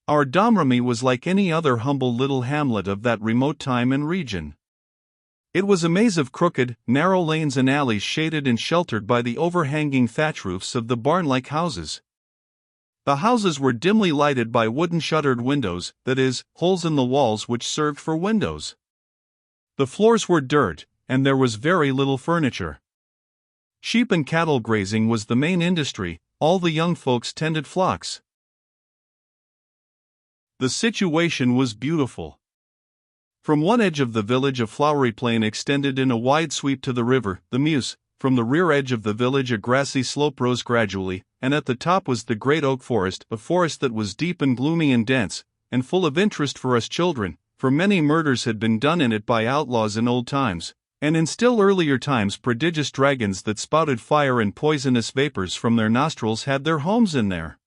Our Domremy was like any other humble little hamlet of that remote time and region. It was a maze of crooked, narrow lanes and alleys shaded and sheltered by the overhanging thatch roofs of the barn-like houses. The houses were dimly lighted by wooden shuttered windows, that is, holes in the walls which served for windows. The floors were dirt, and there was very little furniture. Sheep and cattle grazing was the main industry. All the young folks tended flocks. The situation was beautiful. From one edge of the village a flowery plain extended in a wide sweep to the river, the Meuse. From the rear edge of the village a grassy slope rose gradually, and at the top was the great oak forest, a forest that was deep and gloomy and dense, and full of interest for us children, for many murders had been done in it by outlaws in old times, and in still earlier times prodigious dragons that spouted fire and poisonous vapors from their nostrils had their homes in there.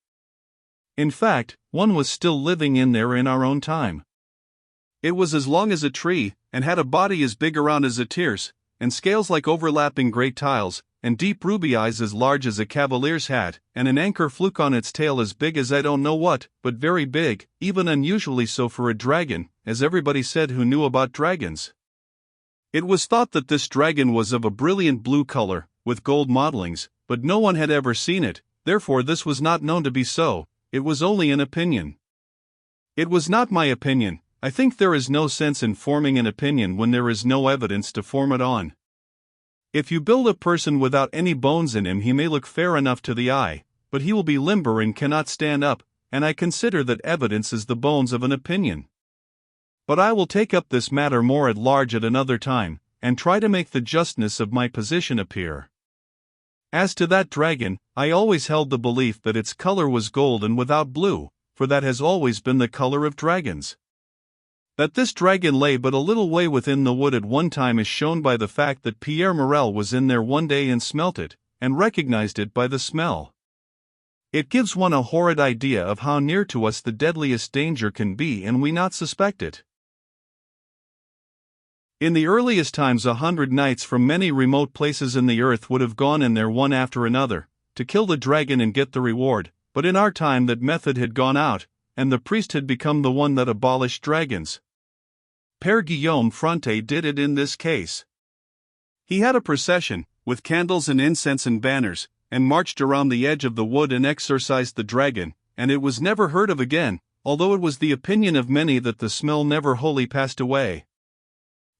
In fact, one was still living in there in our own time. It was as long as a tree, and had a body as big around as a tierce, and scales like overlapping great tiles, and deep ruby eyes as large as a cavalier's hat, and an anchor fluke on its tail as big as I don't know what, but very big, even unusually so for a dragon, as everybody said who knew about dragons. It was thought that this dragon was of a brilliant blue color, with gold mottlings, but no one had ever seen it, therefore this was not known to be so. It was only an opinion. It was not my opinion. I think there is no sense in forming an opinion when there is no evidence to form it on. If you build a person without any bones in him, he may look fair enough to the eye, but he will be limber and cannot stand up, and I consider that evidence is the bones of an opinion. But I will take up this matter more at large at another time, and try to make the justness of my position appear. As to that dragon, I always held the belief that its color was gold and without blue, for that has always been the color of dragons. That this dragon lay but a little way within the wood at one time is shown by the fact that Pierre Morel was in there one day and smelt it, and recognized it by the smell. It gives one a horrid idea of how near to us the deadliest danger can be and we not suspect it. In the earliest times 100 knights from many remote places in the earth would have gone in there one after another, to kill the dragon and get the reward, but in our time that method had gone out, and the priest had become the one that abolished dragons. Père Guillaume Fronte did it in this case. He had a procession, with candles and incense and banners, and marched around the edge of the wood and exorcised the dragon, and it was never heard of again, although it was the opinion of many that the smell never wholly passed away.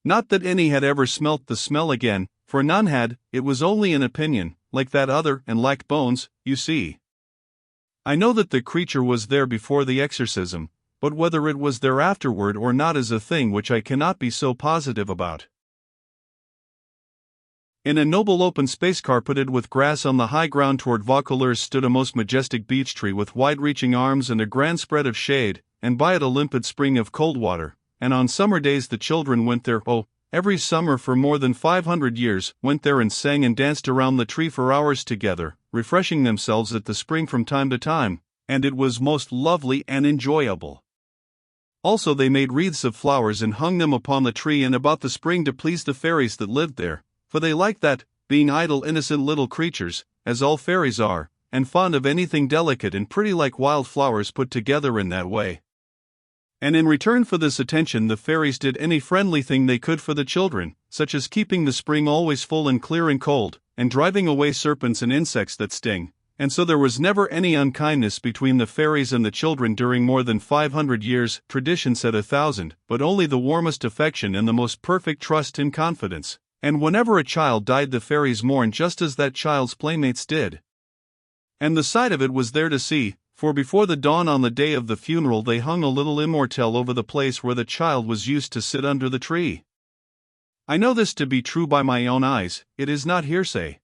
Not that any had ever smelt the smell again, for none had, it was only an opinion, like that other, and lacked bones, you see. I know that the creature was there before the exorcism, but whether it was there afterward or not is a thing which I cannot be so positive about. In a noble open space carpeted with grass on the high ground toward Vaucouleurs stood a most majestic beech tree with wide-reaching arms and a grand spread of shade, and by it a limpid spring of cold water. And on summer days the children went there, every summer for more than 500 years, went there and sang and danced around the tree for hours together, refreshing themselves at the spring from time to time, and it was most lovely and enjoyable. Also they made wreaths of flowers and hung them upon the tree and about the spring to please the fairies that lived there, for they liked that, being idle innocent little creatures, as all fairies are, and fond of anything delicate and pretty like wild flowers put together in that way. And in return for this attention the fairies did any friendly thing they could for the children, such as keeping the spring always full and clear and cold, and driving away serpents and insects that sting, and so there was never any unkindness between the fairies and the children during more than 500 years, tradition said 1,000, but only the warmest affection and the most perfect trust and confidence, and whenever a child died the fairies mourned just as that child's playmates did. And the sight of it was there to see, for before the dawn on the day of the funeral they hung a little immortelle over the place where the child was used to sit under the tree. I know this to be true by my own eyes, it is not hearsay.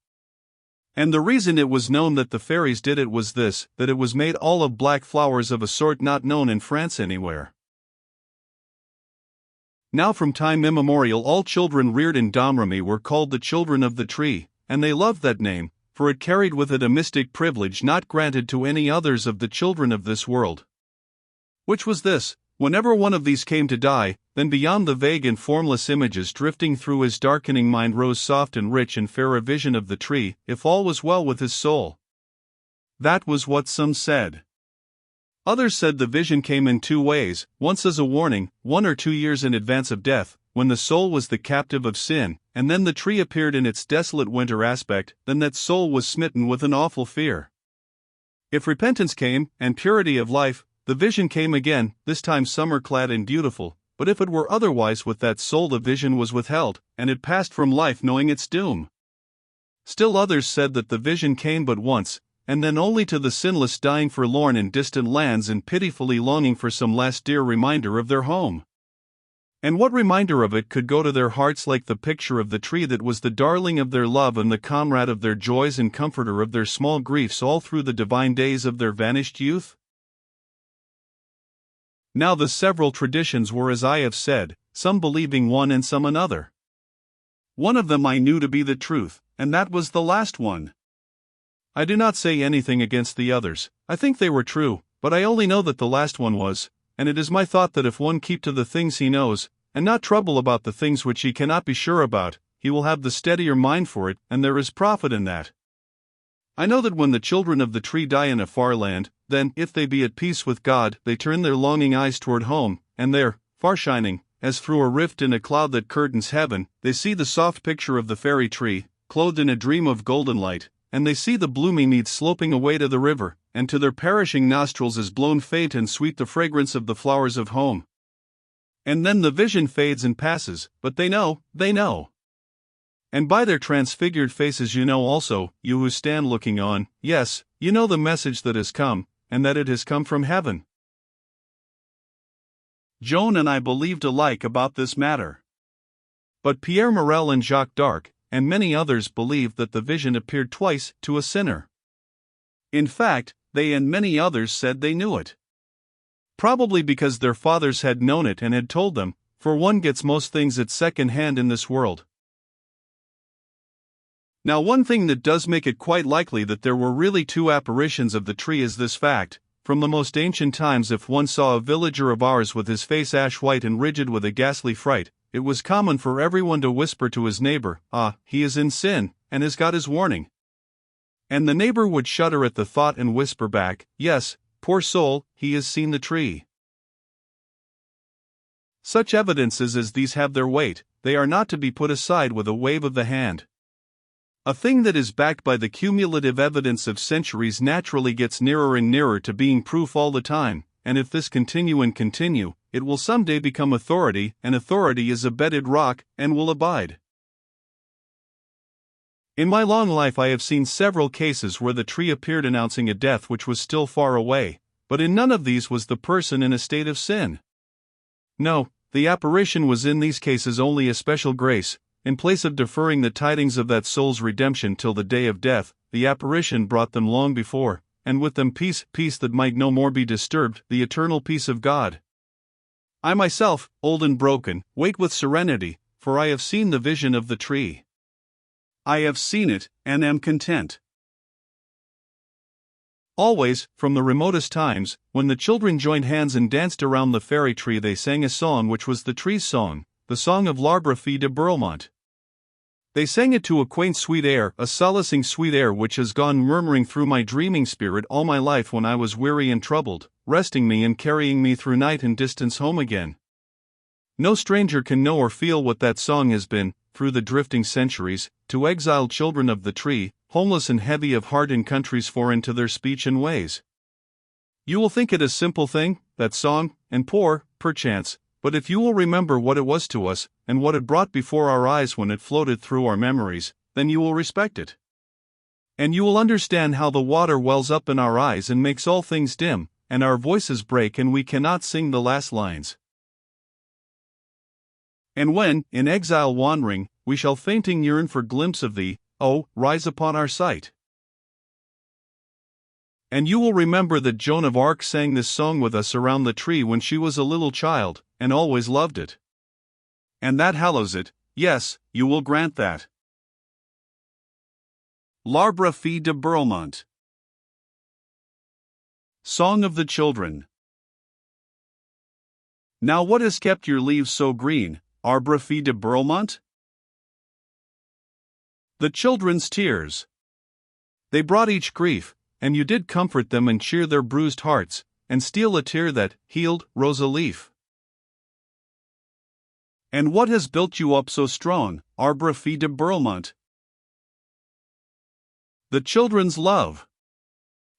And the reason it was known that the fairies did it was this, that it was made all of black flowers of a sort not known in France anywhere. Now from time immemorial all children reared in Domremy were called the children of the tree, and they loved that name, for it carried with it a mystic privilege not granted to any others of the children of this world. Which was this: whenever one of these came to die, then beyond the vague and formless images drifting through his darkening mind rose soft and rich and fair a vision of the tree, if all was well with his soul. That was what some said. Others said the vision came in two ways, once as a warning, 1 or 2 years in advance of death, when the soul was the captive of sin, and then the tree appeared in its desolate winter aspect, then that soul was smitten with an awful fear. If repentance came, and purity of life, the vision came again, this time summer-clad and beautiful, but if it were otherwise with that soul the vision was withheld, and it passed from life knowing its doom. Still others said that the vision came but once, and then only to the sinless dying forlorn in distant lands and pitifully longing for some last dear reminder of their home. And what reminder of it could go to their hearts like the picture of the tree that was the darling of their love and the comrade of their joys and comforter of their small griefs all through the divine days of their vanished youth? Now the several traditions were as I have said, some believing one and some another. One of them I knew to be the truth, and that was the last one. I do not say anything against the others, I think they were true, but I only know that the last one was, and it is my thought that if one keep to the things he knows, and not trouble about the things which he cannot be sure about, he will have the steadier mind for it, and there is profit in that. I know that when the children of the tree die in a far land, then, if they be at peace with God, they turn their longing eyes toward home, and there, far shining, as through a rift in a cloud that curtains heaven, they see the soft picture of the fairy tree, clothed in a dream of golden light, and they see the bloomy mead sloping away to the river, and to their perishing nostrils is blown faint and sweet the fragrance of the flowers of home. And then the vision fades and passes, but they know. And by their transfigured faces you know also, you who stand looking on, yes, you know the message that has come, and that it has come from heaven. Joan and I believed alike about this matter. But Pierre Morel and Jacques d'Arc, and many others believed that the vision appeared twice to a sinner. In fact, they and many others said they knew it. Probably because their fathers had known it and had told them, for one gets most things at second hand in this world. Now one thing that does make it quite likely that there were really two apparitions of the tree is this fact: from the most ancient times if one saw a villager of ours with his face ash-white and rigid with a ghastly fright, it was common for everyone to whisper to his neighbor, "Ah, he is in sin, and has got his warning." And the neighbor would shudder at the thought and whisper back, "Yes, poor soul, he has seen the tree." Such evidences as these have their weight, they are not to be put aside with a wave of the hand. A thing that is backed by the cumulative evidence of centuries naturally gets nearer and nearer to being proof all the time, and if this continue, it will someday become authority, and authority is a bedded rock, and will abide. In my long life I have seen several cases where the tree appeared announcing a death which was still far away, but in none of these was the person in a state of sin. No, the apparition was in these cases only a special grace. In place of deferring the tidings of that soul's redemption till the day of death, the apparition brought them long before, and with them peace that might no more be disturbed, the eternal peace of God. I myself, old and broken, wait with serenity, for I have seen the vision of the tree. I have seen it, and am content. Always, from the remotest times, when the children joined hands and danced around the fairy tree, they sang a song which was the tree's song, the song of L'arbre fille de Burlemont. They sang it to a quaint sweet air, a solacing sweet air which has gone murmuring through my dreaming spirit all my life when I was weary and troubled, resting me and carrying me through night and distance home again. No stranger can know or feel what that song has been, through the drifting centuries, to exiled children of the tree, homeless and heavy of heart in countries foreign to their speech and ways. You will think it a simple thing, that song, and poor, perchance, but if you will remember what it was to us, and what it brought before our eyes when it floated through our memories, then you will respect it. And you will understand how the water wells up in our eyes and makes all things dim, and our voices break and we cannot sing the last lines. And when, in exile wandering, we shall fainting yearn for glimpse of thee, oh, rise upon our sight. And you will remember that Joan of Arc sang this song with us around the tree when she was a little child, and always loved it. And that hallows it, yes, you will grant that. L'arbre fille de Burlemont. Song of the Children. Now what has kept your leaves so green, Arbre fille de Burlemont? The children's tears. They brought each grief, and you did comfort them and cheer their bruised hearts, and steal a tear that, healed, rose a leaf. And what has built you up so strong, Arbra fille de Burlemont? The children's love.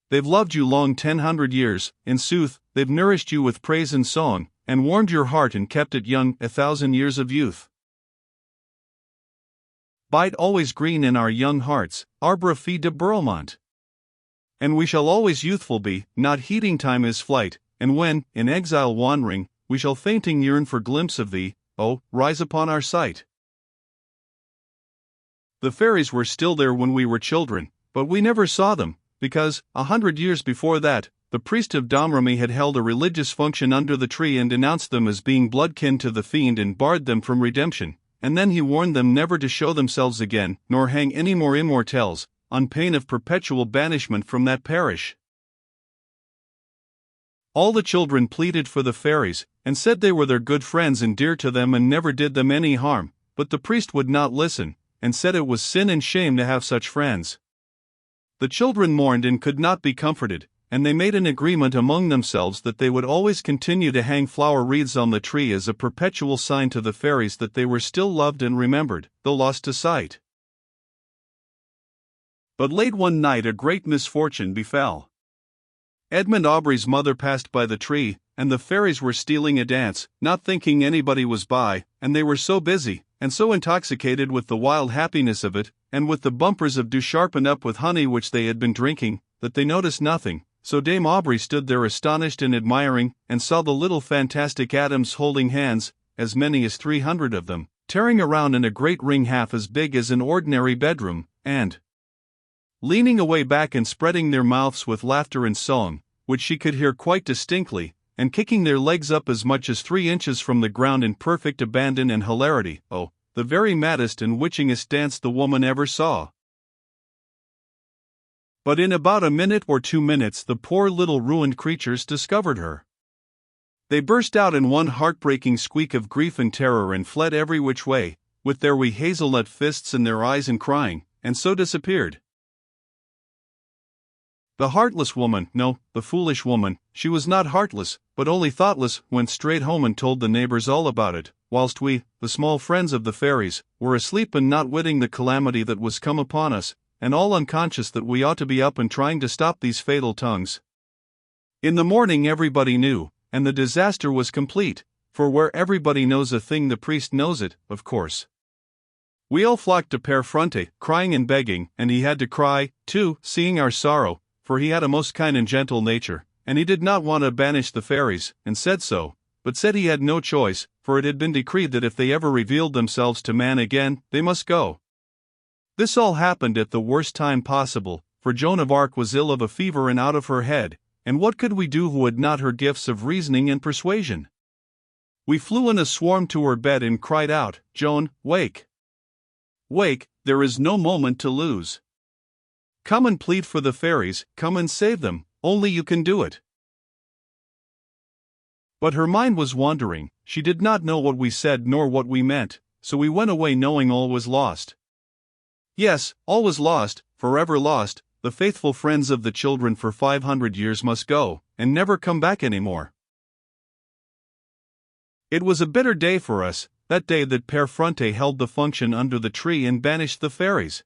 They've loved you long 100 years, in sooth, they've nourished you with praise and song, and warmed your heart and kept it young 1,000 years of youth. Bide always green in our young hearts, Arbra fille de Burlemont. And we shall always youthful be, not heeding time is flight, and when, in exile wandering, we shall fainting yearn for glimpse of thee, oh, rise upon our sight. The fairies were still there when we were children, but we never saw them, because, 100 years before that, the priest of Domremy had held a religious function under the tree and denounced them as being bloodkin to the fiend and barred them from redemption, and then he warned them never to show themselves again, nor hang any more immortelles, on pain of perpetual banishment from that parish. All the children pleaded for the fairies, and said they were their good friends and dear to them and never did them any harm, but the priest would not listen, and said it was sin and shame to have such friends. The children mourned and could not be comforted, and they made an agreement among themselves that they would always continue to hang flower wreaths on the tree as a perpetual sign to the fairies that they were still loved and remembered, though lost to sight. But late one night a great misfortune befell. Edmund Aubrey's mother passed by the tree, and the fairies were stealing a dance, not thinking anybody was by, and they were so busy, and so intoxicated with the wild happiness of it, and with the bumpers of dew sharpened up with honey which they had been drinking, that they noticed nothing. So Dame Aubrey stood there astonished and admiring, and saw the little fantastic atoms holding hands, as many as 300 of them, tearing around in a great ring half as big as an ordinary bedroom, and leaning away back and spreading their mouths with laughter and song, which she could hear quite distinctly, and kicking their legs up as much as 3 inches from the ground in perfect abandon and hilarity. Oh, the very maddest and witchingest dance the woman ever saw. But in about a minute or 2 minutes the poor little ruined creatures discovered her. They burst out in one heartbreaking squeak of grief and terror and fled every which way, with their wee hazelnut fists in their eyes and crying, and so disappeared. The heartless woman, no, the foolish woman, she was not heartless, but only thoughtless, went straight home and told the neighbors all about it, whilst we, the small friends of the fairies, were asleep and not witting the calamity that was come upon us, and all unconscious that we ought to be up and trying to stop these fatal tongues. In the morning everybody knew, and the disaster was complete, for where everybody knows a thing the priest knows it, of course. We all flocked to Pere Fronte, crying and begging, and he had to cry, too, seeing our sorrow, for he had a most kind and gentle nature, and he did not want to banish the fairies, and said so, but said he had no choice, for it had been decreed that if they ever revealed themselves to man again, they must go. This all happened at the worst time possible, for Joan of Arc was ill of a fever and out of her head, and what could we do who had not her gifts of reasoning and persuasion? We flew in a swarm to her bed and cried out, "Joan, wake! Wake, there is no moment to lose. Come and plead for the fairies, come and save them, only you can do it." But her mind was wandering, she did not know what we said nor what we meant, so we went away knowing all was lost. Yes, all was lost, forever lost, the faithful friends of the children for 500 years must go, and never come back any more. It was a bitter day for us, that day that Pere Fronte held the function under the tree and banished the fairies.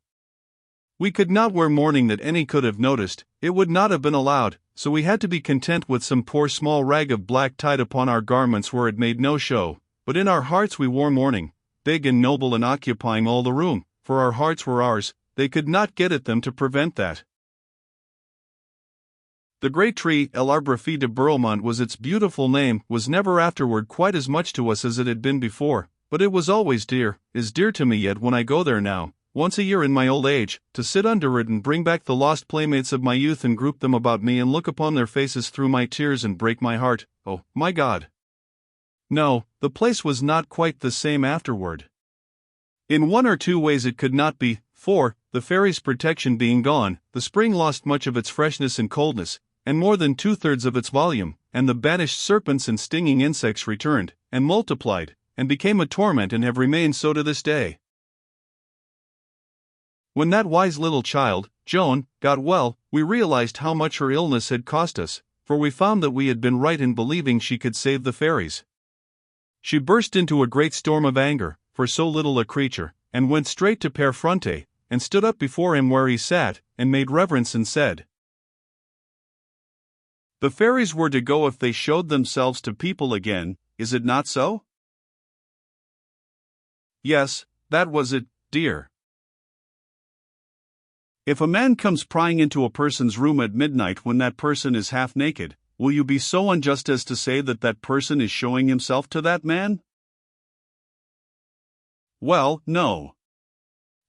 We could not wear mourning that any could have noticed, it would not have been allowed, so we had to be content with some poor small rag of black tied upon our garments where it made no show, but in our hearts we wore mourning, big and noble and occupying all the room, for our hearts were ours, they could not get at them to prevent that. The great tree, l'Arbre fille de Burlemont was its beautiful name, was never afterward quite as much to us as it had been before, but it was always dear, is dear to me yet when I go there now, once a year in my old age, to sit under it and bring back the lost playmates of my youth and group them about me and look upon their faces through my tears and break my heart, oh, my God. No, the place was not quite the same afterward. In 1 or 2 ways it could not be, for, the fairies' protection being gone, the spring lost much of its freshness and coldness, and more than 2/3 of its volume, and the banished serpents and stinging insects returned, and multiplied, and became a torment and have remained so to this day. When that wise little child, Joan, got well, we realized how much her illness had cost us, for we found that we had been right in believing she could save the fairies. She burst into a great storm of anger, for so little a creature, and went straight to Père Fronte, and stood up before him where he sat, and made reverence and said, "The fairies were to go if they showed themselves to people again, is it not so?" "Yes, that was it, dear." "If a man comes prying into a person's room at midnight when that person is half naked, will you be so unjust as to say that that person is showing himself to that man?" "Well, no."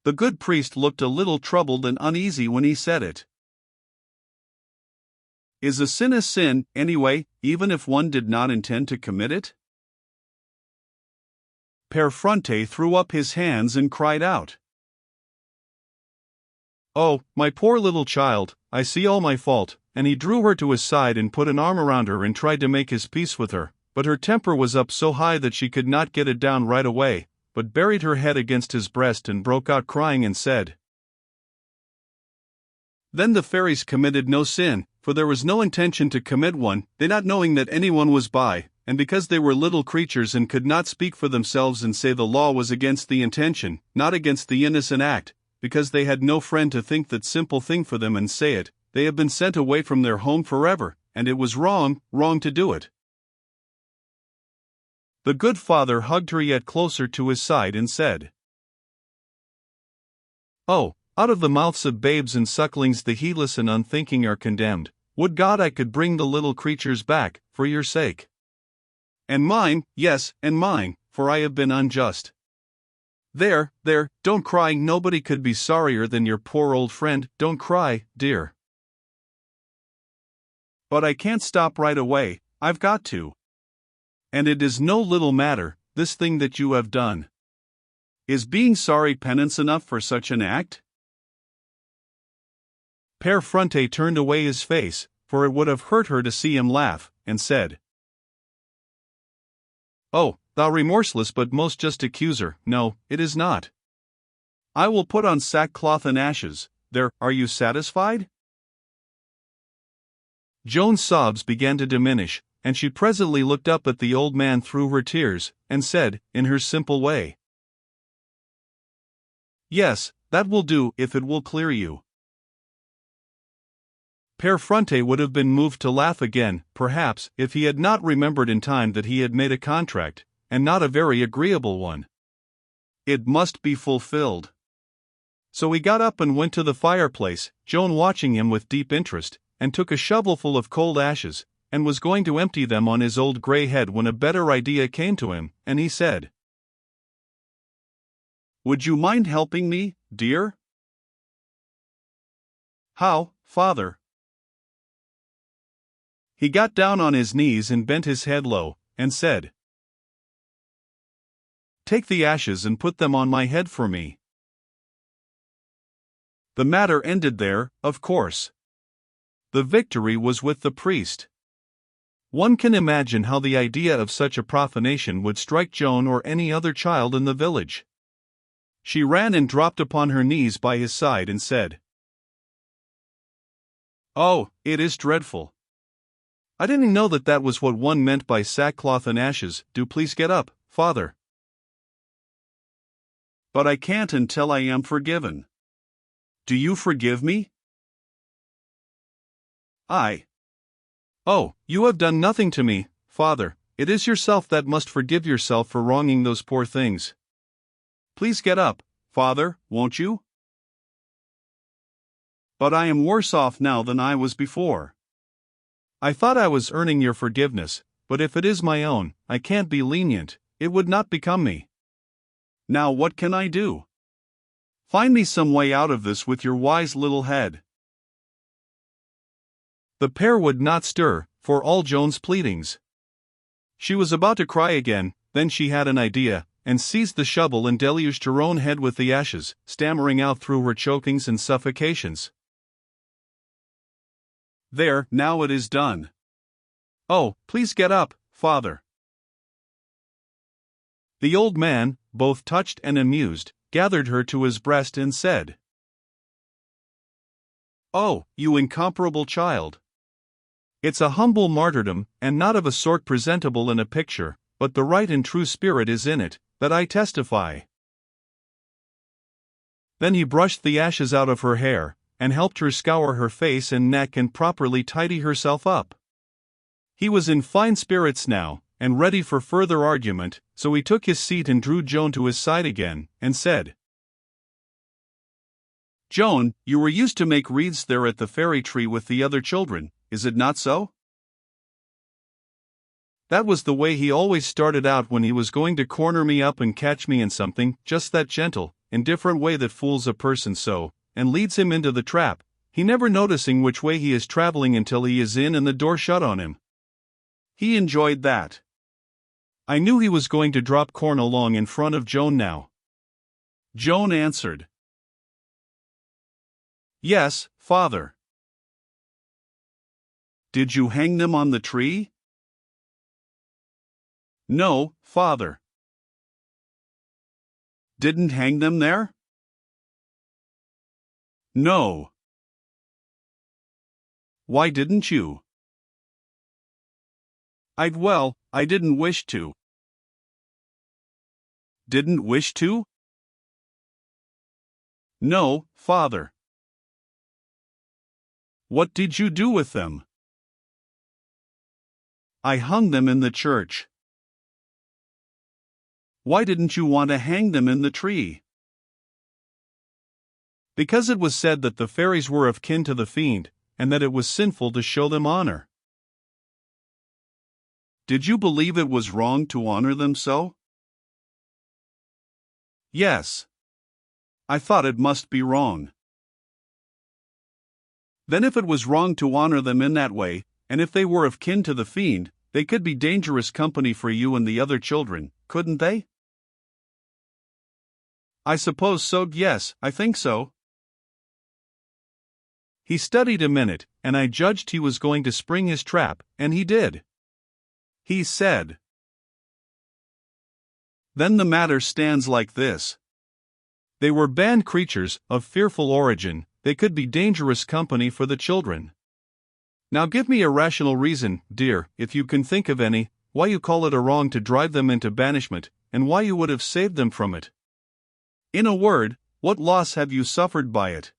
The good priest looked a little troubled and uneasy when he said it. "Is a sin, anyway, even if one did not intend to commit it?" Père Fronte threw up his hands and cried out, "Oh, my poor little child, I see all my fault," and he drew her to his side and put an arm around her and tried to make his peace with her, but her temper was up so high that she could not get it down right away, but buried her head against his breast and broke out crying and said, "Then the fairies committed no sin, for there was no intention to commit one, they not knowing that anyone was by, and because they were little creatures and could not speak for themselves and say the law was against the intention, not against the innocent act, because they had no friend to think that simple thing for them and say it, they have been sent away from their home forever, and it was wrong to do it." The good father hugged her yet closer to his side and said, "Oh, out of the mouths of babes and sucklings the heedless and unthinking are condemned. Would God I could bring the little creatures back, for your sake. And mine, yes, and mine, for I have been unjust. There, don't cry, nobody could be sorrier than your poor old friend, don't cry, dear." "But I can't stop right away, I've got to. And it is no little matter, this thing that you have done. Is being sorry penance enough for such an act?" Père Fronte turned away his face, for it would have hurt her to see him laugh, and said, "Oh, thou remorseless but most just accuser, no, it is not. I will put on sackcloth and ashes, there, are you satisfied?" Joan's sobs began to diminish, and she presently looked up at the old man through her tears, and said, in her simple way, "Yes, that will do if it will clear you." Père Fronte would have been moved to laugh again, perhaps, if he had not remembered in time that he had made a contract, and not a very agreeable one. It must be fulfilled. So he got up and went to the fireplace, Joan watching him with deep interest, and took a shovelful of cold ashes, and was going to empty them on his old grey head when a better idea came to him, and he said, "Would you mind helping me, dear?" "How, father?" He got down on his knees and bent his head low, and said, "Take the ashes and put them on my head for me." The matter ended there, of course. The victory was with the priest. One can imagine how the idea of such a profanation would strike Joan or any other child in the village. She ran and dropped upon her knees by his side and said, "Oh, it is dreadful. I didn't know that was what one meant by sackcloth and ashes. Do please get up, father." "But I can't until I am forgiven. Do you forgive me?" "I. Oh, you have done nothing to me, father, it is yourself that must forgive yourself for wronging those poor things. Please get up, father, won't you?" "But I am worse off now than I was before. I thought I was earning your forgiveness, but if it is my own, I can't be lenient, it would not become me. Now what can I do? Find me some way out of this with your wise little head." The pair would not stir, for all Joan's pleadings. She was about to cry again, then she had an idea, and seized the shovel and deluged her own head with the ashes, stammering out through her chokings and suffocations, "There, now it is done. Oh, please get up, father." The old man, both touched and amused, gathered her to his breast and said, "Oh, you incomparable child! It's a humble martyrdom, and not of a sort presentable in a picture, but the right and true spirit is in it, that I testify." Then he brushed the ashes out of her hair, and helped her scour her face and neck and properly tidy herself up. He was in fine spirits now, and ready for further argument, so he took his seat and drew Joan to his side again, and said, "Joan, you were used to make wreaths there at the fairy tree with the other children, is it not so?" That was the way he always started out when he was going to corner me up and catch me in something, just that gentle, indifferent way that fools a person so, and leads him into the trap, he never noticing which way he is traveling until he is in and the door shut on him. He enjoyed that. I knew he was going to drop corn along in front of Joan now. Joan answered, "Yes, father." "Did you hang them on the tree?" "No, father." "Didn't hang them there?" "No." "Why didn't you?" I didn't wish to." "Didn't wish to?" "No, father." "What did you do with them?" "I hung them in the church." "Why didn't you want to hang them in the tree?" "Because it was said that the fairies were of kin to the fiend, and that it was sinful to show them honor." "Did you believe it was wrong to honor them so?" "Yes. I thought it must be wrong." "Then if it was wrong to honor them in that way, and if they were of kin to the fiend, they could be dangerous company for you and the other children, couldn't they?" "I suppose so, yes, I think so." He studied a minute, and I judged he was going to spring his trap, and he did. He said, "Then the matter stands like this. They were banned creatures, of fearful origin, they could be dangerous company for the children. Now give me a rational reason, dear, if you can think of any, why you call it a wrong to drive them into banishment, and why you would have saved them from it. In a word, what loss have you suffered by it?"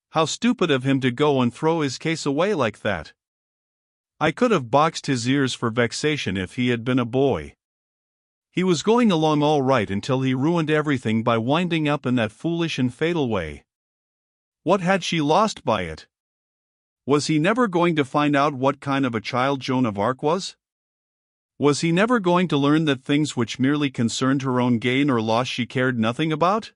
How stupid of him to go and throw his case away like that. I could have boxed his ears for vexation if he had been a boy. He was going along all right until he ruined everything by winding up in that foolish and fatal way. What had she lost by it? Was he never going to find out what kind of a child Joan of Arc was? Was he never going to learn that things which merely concerned her own gain or loss she cared nothing about?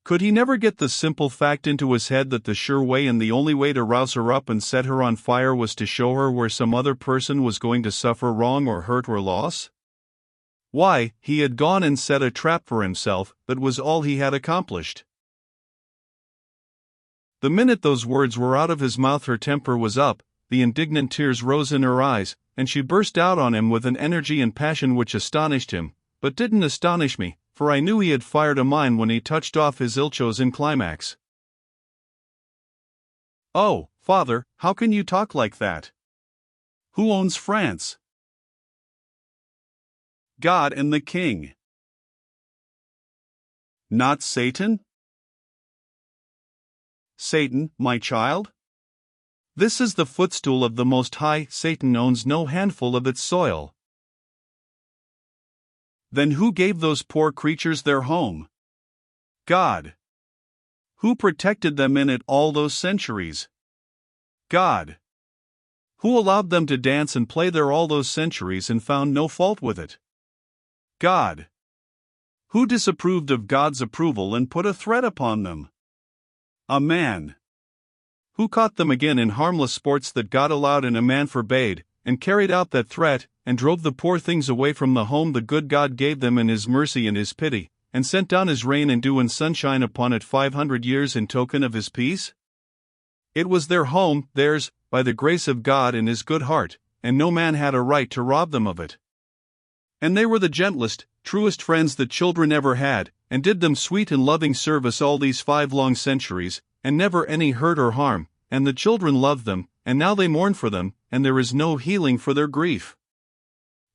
Could he never get the simple fact into his head that the sure way and the only way to rouse her up and set her on fire was to show her where some other person was going to suffer wrong or hurt or loss? Why, he had gone and set a trap for himself, that was all he had accomplished. The minute those words were out of his mouth her temper was up, the indignant tears rose in her eyes, and she burst out on him with an energy and passion which astonished him, but didn't astonish me, for I knew he had fired a mine when he touched off his ill-chosen climax. "Oh, father, how can you talk like that? Who owns France?" "God and the king." "Not Satan?" "Satan, my child? This is the footstool of the Most High. Satan owns no handful of its soil." "Then who gave those poor creatures their home?" "God." "Who protected them in it all those centuries?" "God." "Who allowed them to dance and play there all those centuries and found no fault with it?" "God." "Who disapproved of God's approval and put a threat upon them?" "A man." "Who caught them again in harmless sports that God allowed and a man forbade, and carried out that threat, and drove the poor things away from the home the good God gave them in His mercy and His pity, and sent down His rain and dew and sunshine upon it 500 years in token of His peace? It was their home, theirs, by the grace of God and His good heart, and no man had a right to rob them of it. And they were the gentlest, truest friends that children ever had, and did them sweet and loving service all these 5 long centuries, and never any hurt or harm, and the children loved them, and now they mourn for them, and there is no healing for their grief.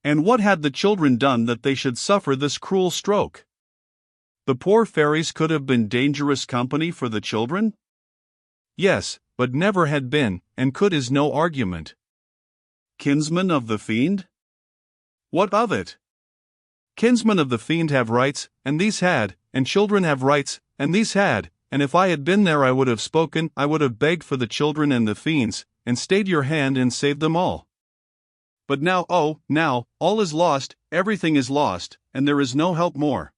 And what had the children done that they should suffer this cruel stroke? The poor fairies could have been dangerous company for the children? Yes, but never had been, and could is no argument. Kinsmen of the fiend? What of it? Kinsmen of the fiend have rights, and these had, and children have rights, and these had, and if I had been there I would have spoken, I would have begged for the children and the fiends, and stayed your hand and saved them all. But now, oh, now, all is lost, everything is lost, and there is no help more.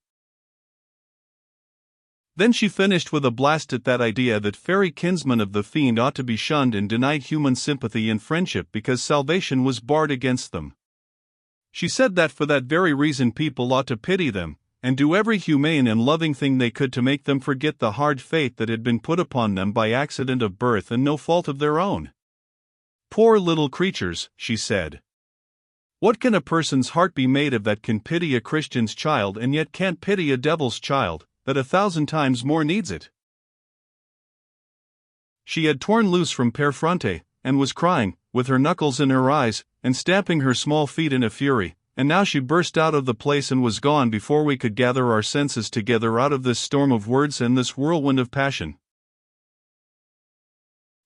Then she finished with a blast at that idea that fairy kinsmen of the fiend ought to be shunned and denied human sympathy and friendship because salvation was barred against them. She said that for that very reason people ought to pity them, and do every humane and loving thing they could to make them forget the hard fate that had been put upon them by accident of birth and no fault of their own. Poor little creatures, she said. What can a person's heart be made of that can pity a Christian's child and yet can't pity a devil's child, that 1,000 times more needs it? She had torn loose from Père Fronte, and was crying, with her knuckles in her eyes, and stamping her small feet in a fury, and now she burst out of the place and was gone before we could gather our senses together out of this storm of words and this whirlwind of passion.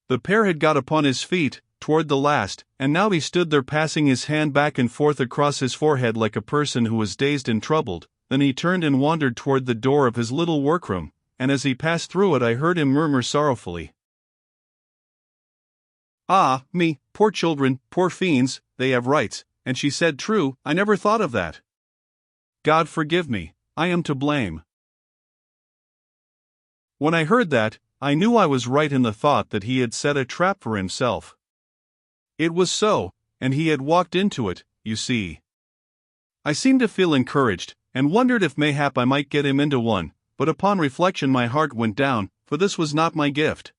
The Père had got upon his feet, toward the last, and now he stood there passing his hand back and forth across his forehead like a person who was dazed and troubled. Then he turned and wandered toward the door of his little workroom, and as he passed through it I heard him murmur sorrowfully, "Ah, me, poor children, poor fiends, they have rights," and she said, "True, I never thought of that. God forgive me, I am to blame." When I heard that, I knew I was right in the thought that he had set a trap for himself. It was so, and he had walked into it, you see. I seemed to feel encouraged, and wondered if mayhap I might get him into one, but upon reflection my heart went down, for this was not my gift.